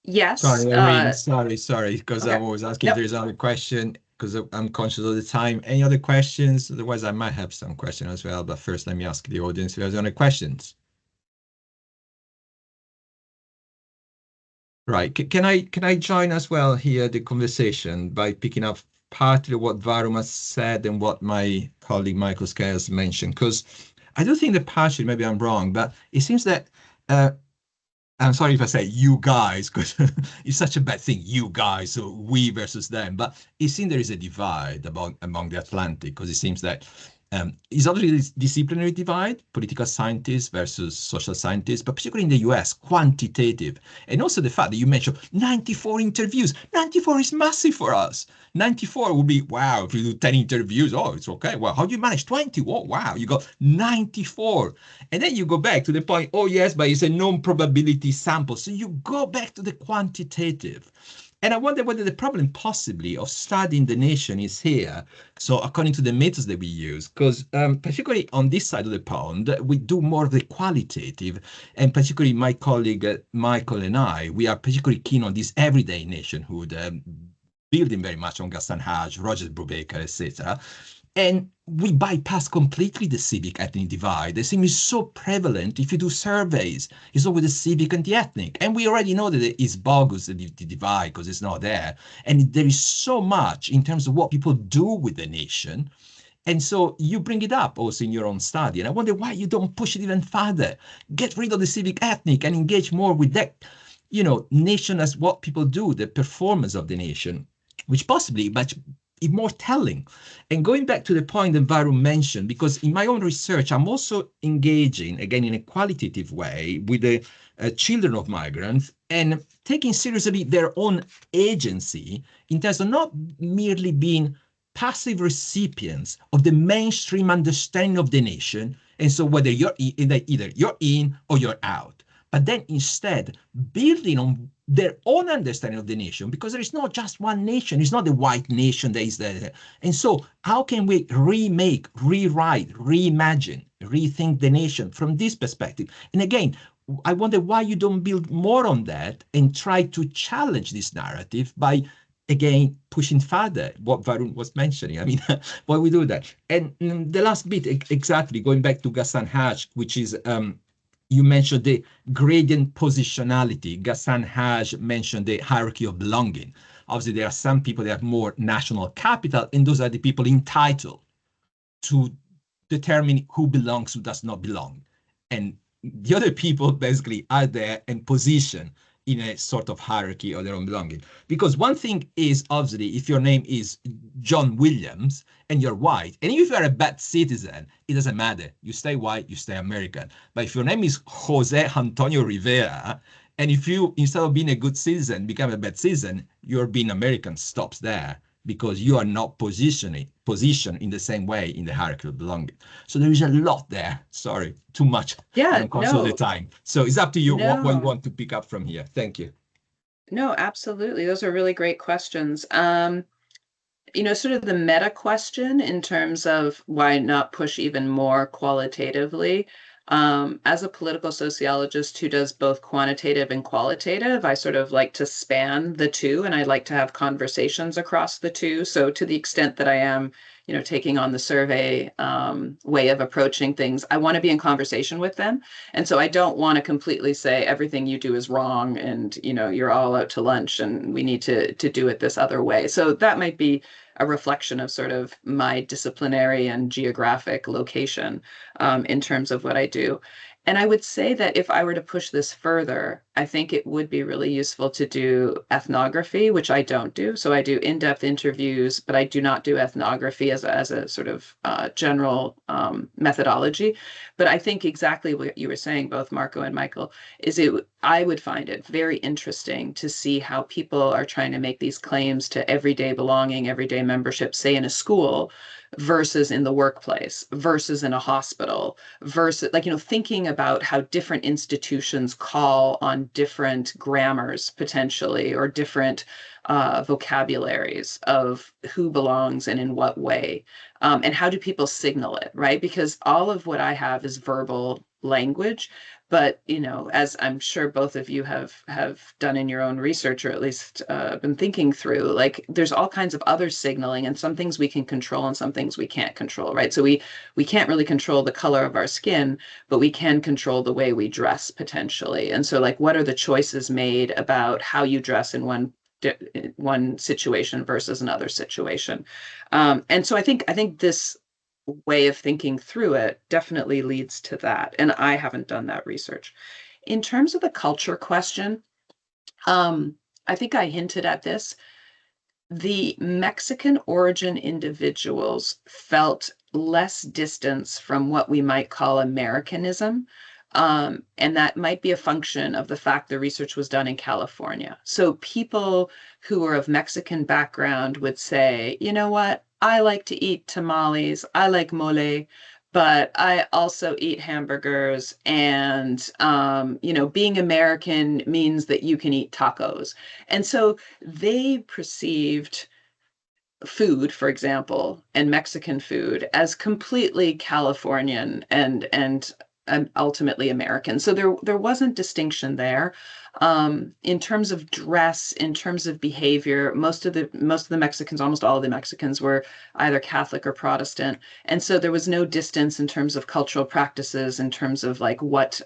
Yes. Sorry, Irene, sorry, because okay. I'm always asking if there's another question, because I'm conscious of the time. Any other questions? Otherwise, I might have some questions as well. But first, let me ask the audience if there's any questions. Right. Can I join as well here the conversation by picking up partly what Varun has said and what my colleague Michael Scales mentioned? Because I do think that partially, maybe I'm wrong, but it seems that I'm sorry if I say you guys, because it's such a bad thing, you guys, so we versus them. But it seems there is a divide among the Atlantic, because it seems that it's obviously this disciplinary divide, political scientists versus social scientists, but particularly in the US, quantitative. And also the fact that you mentioned 94 interviews. 94 is massive for us. 94 would be, wow, if you do 10 interviews, oh, it's okay. Well, how do you manage 20? Oh, wow, you got 94. And then you go back to the point, oh, yes, but it's a non-probability sample. So you go back to the quantitative. And I wonder whether the problem possibly of studying the nation is here. So according to the methods that we use, because particularly on this side of the pond, we do more of the qualitative, and particularly my colleague Michael and I, we are particularly keen on this everyday nationhood, building very much on Gaston Hage, Roger Brubaker, etc. And we bypass completely the civic ethnic divide. The same is so prevalent. If you do surveys, it's always the civic and the ethnic. And we already know that it's bogus, the divide, because it's not there. And there is so much in terms of what people do with the nation. And so you bring it up also in your own study. And I wonder why you don't push it even further. Get rid of the civic ethnic and engage more with that, nation as what people do, the performance of the nation, which possibly much more telling. And going back to the point that Varun mentioned, because in my own research, I'm also engaging, again, in a qualitative way with the children of migrants and taking seriously their own agency in terms of not merely being passive recipients of the mainstream understanding of the nation. And so whether either you're in or you're out, but then instead building on their own understanding of the nation, because there is not just one nation. It's not the white nation that is there. And so how can we remake, rewrite, reimagine, rethink the nation from this perspective? And again, I wonder why you don't build more on that and try to challenge this narrative by, again, pushing further what Varun was mentioning. I mean, why we do that? And the last bit, exactly, going back to Gaston Hage, which is, you mentioned the gradient positionality. Gaston Hage mentioned the hierarchy of belonging. Obviously, there are some people that have more national capital, and those are the people entitled to determine who belongs, who does not belong. And the other people basically are there and positioned in a sort of hierarchy of their own belonging. Because one thing is, obviously, if your name is John Williams and you're white, and if you're a bad citizen, it doesn't matter. You stay white, you stay American. But if your name is Jose Antonio Rivera, and if you, instead of being a good citizen, become a bad citizen, your being American stops there, because you are not positioned in the same way in the hierarchy of belonging. So there is a lot there. Sorry, too much. Yeah, no. The time. So it's up to you what you No. want to pick up from here. Thank you. No, absolutely. Those are really great questions. Sort of the meta question in terms of why not push even more qualitatively. As a political sociologist who does both quantitative and qualitative, I sort of like to span the two, and I like to have conversations across the two. So to the extent that I am, taking on the survey way of approaching things, I want to be in conversation with them. And so I don't want to completely say everything you do is wrong and, you're all out to lunch and we need to do it this other way. So that might be a reflection of sort of my disciplinary and geographic location in terms of what I do. And I would say that if I were to push this further, I think it would be really useful to do ethnography, which I don't do. So I do in-depth interviews, but I do not do ethnography as a sort of general methodology. But I think exactly what you were saying, both Marco and Michael, is I would find it very interesting to see how people are trying to make these claims to everyday belonging, everyday membership, say in a school, versus in the workplace, versus in a hospital, versus thinking about how different institutions call on different grammars potentially, or different vocabularies of who belongs and in what way. And how do people signal it, right? Because all of what I have is verbal language. But, as I'm sure both of you have done in your own research, or at least been thinking through, like there's all kinds of other signaling, and some things we can control and some things we can't control, right? So we can't really control the color of our skin, but we can control the way we dress potentially. And so like, what are the choices made about how you dress in one situation versus another situation? And so I think this way of thinking through it definitely leads to that. And I haven't done that research. In terms of the culture question, I think I hinted at this. The Mexican origin individuals felt less distance from what we might call Americanism. And that might be a function of the fact the research was done in California. So people who are of Mexican background would say, you know what? I like to eat tamales, I like mole, but I also eat hamburgers. And, being American means that you can eat tacos. And so they perceived food, for example, and Mexican food as completely Californian and ultimately American. So there wasn't distinction there. In terms of dress, in terms of behavior, most of the Mexicans, almost all of the Mexicans, were either Catholic or Protestant, and so there was no distance in terms of cultural practices, in terms of like what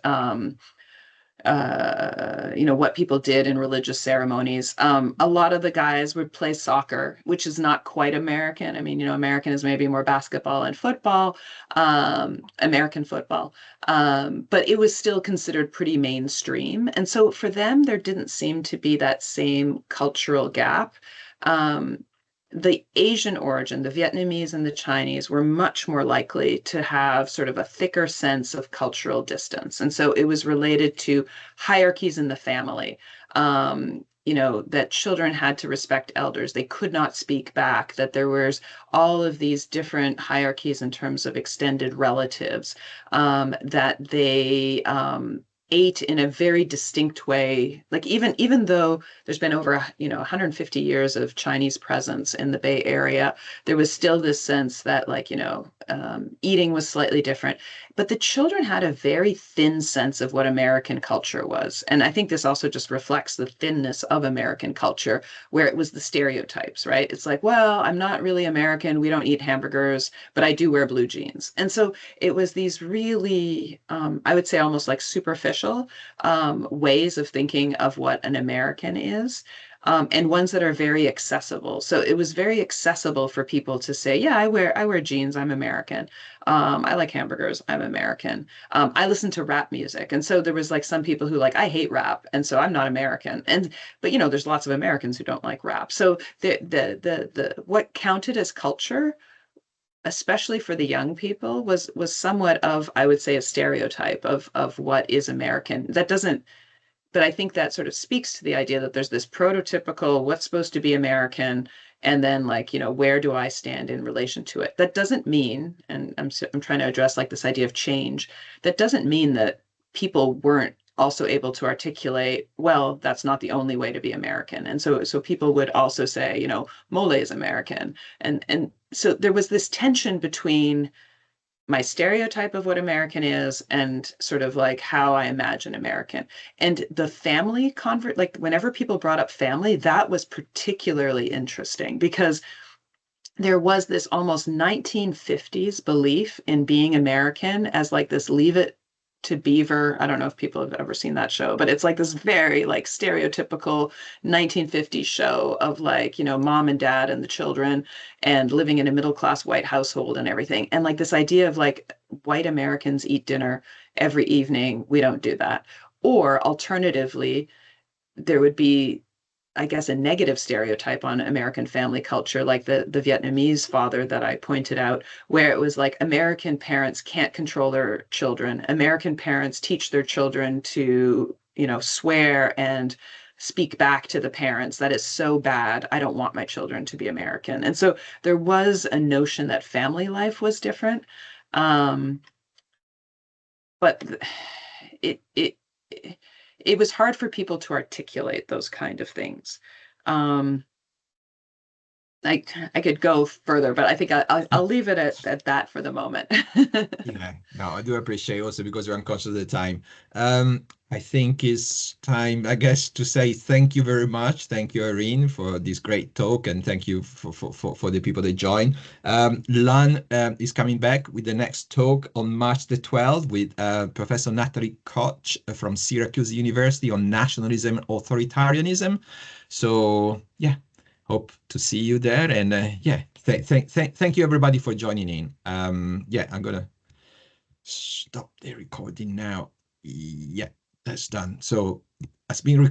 what people did in religious ceremonies. A lot of the guys would play soccer, which is not quite American. I mean, American is maybe more basketball and football, American football, but it was still considered pretty mainstream. And so for them, there didn't seem to be that same cultural gap. The Asian origin, the Vietnamese and the Chinese, were much more likely to have sort of a thicker sense of cultural distance. And so it was related to hierarchies in the family. That children had to respect elders. They could not speak back, that there was all of these different hierarchies in terms of extended relatives, that they ate in a very distinct way. Like even though there's been over 150 years of Chinese presence in the Bay Area, there was still this sense that eating was slightly different. But the children had a very thin sense of what American culture was. And I think this also just reflects the thinness of American culture, where it was the stereotypes, right? It's like, well, I'm not really American. We don't eat hamburgers, but I do wear blue jeans. And so it was these really, I would say almost like superficial ways of thinking of what an American is. And ones that are very accessible. So it was very accessible for people to say, yeah, I wear jeans, I'm American. I like hamburgers, I'm American. I listen to rap music. And so there was like some people who I hate rap, and so I'm not American. But there's lots of Americans who don't like rap. So the what counted as culture, especially for the young people, was somewhat of, I would say, a stereotype of what is American. That doesn't, but I think that sort of speaks to the idea that there's this prototypical what's supposed to be American, and then where do I stand in relation to it? That doesn't mean, and I'm trying to address this idea of change. That doesn't mean that people weren't also able to articulate, well, that's not the only way to be American. And so people would also say, mole is American, and so there was this tension between my stereotype of what American is and sort of how I imagine American. And the family whenever people brought up family, that was particularly interesting, because there was this almost 1950s belief in being American as this Leave It to Beaver. I don't know if people have ever seen that show, but it's this very stereotypical 1950s show of mom and dad and the children and living in a middle-class white household and everything. And this idea of white Americans eat dinner every evening. We don't do that. Or alternatively, there would be, I guess, a negative stereotype on American family culture, like the Vietnamese father that I pointed out, where it was American parents can't control their children. American parents teach their children to, swear and speak back to the parents. That is so bad. I don't want my children to be American. And so there was a notion that family life was different. But it was hard for people to articulate those kind of things. I could go further, but I think I'll leave it at that for the moment. Yeah, no, I do appreciate also, because you're unconscious of the time. I think it's time, I guess, to say thank you very much. Thank you, Irene, for this great talk, and thank you for the people that joined. LUNN is coming back with the next talk on March the 12th with Professor Natalie Koch from Syracuse University on nationalism and authoritarianism. So yeah, hope to see you there. And yeah, thank you everybody for joining in. Yeah, I'm gonna stop the recording now. Yeah, that's done. So it's been recorded.